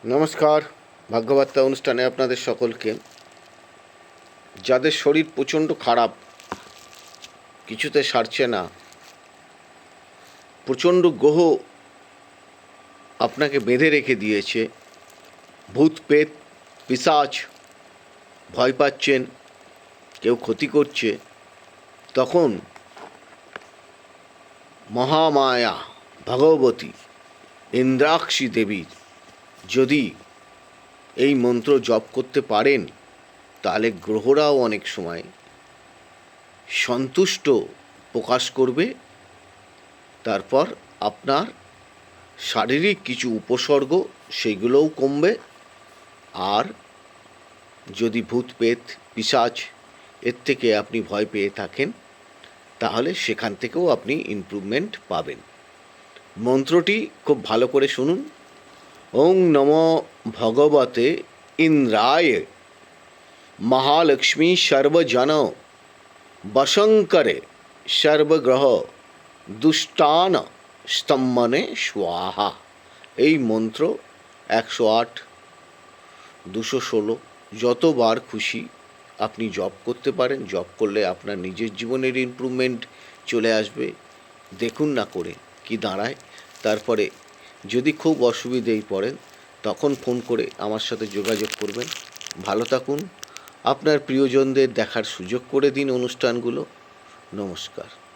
নমস্কার, ভাগ্যবার্তা অনুষ্ঠানে আপনাদের সকলকে। যাদের শরীর প্রচণ্ড খারাপ, কিছুতে সারছে না, প্রচণ্ড গ্রহ আপনাকে বেঁধে রেখে দিয়েছে, ভূত প্রেত পিশাচ, ভয় পাচ্ছেন, কেউ ক্ষতি করছে, তখন মহামায়া ভগবতী ইন্দ্রাক্ষী দেবীর যদি এই মন্ত্র জপ করতে পারেন, তাহলে গ্রহরাও অনেক সময় সন্তুষ্ট প্রকাশ করবে। তারপর আপনার শারীরিক কিছু উপসর্গ সেগুলোও কমবে। আর যদি ভূত প্রেত পিশাচ এর থেকে আপনি ভয় পেয়ে থাকেন, তাহলে সেখান থেকেও আপনি ইমপ্রুভমেন্ট পাবেন। মন্ত্রটি খুব ভালো করে শুনুন। ওং নমো ভগবতে ইন্দ্রায় মহালক্ষ্মী সর্বজন বশঙ্করে সর্বগ্রহ দুষ্টান স্তম্ভনে স্বাহা। এই মন্ত্র 108, 216 যতবার খুশি আপনি জপ করতে পারেন। জপ করলে আপনার নিজের জীবনের ইমপ্রুভমেন্ট চলে আসবে। দেখুন না করে কি দাঁড়ায়। তারপরে যদি খুব অসুবিধেয় পড়েন, তখন ফোন করে আমার সাথে যোগাযোগ করবেন। ভালো থাকুন। আপনার প্রিয়জনদের দেখার সুযোগ করে দিন অনুষ্ঠানগুলো। নমস্কার।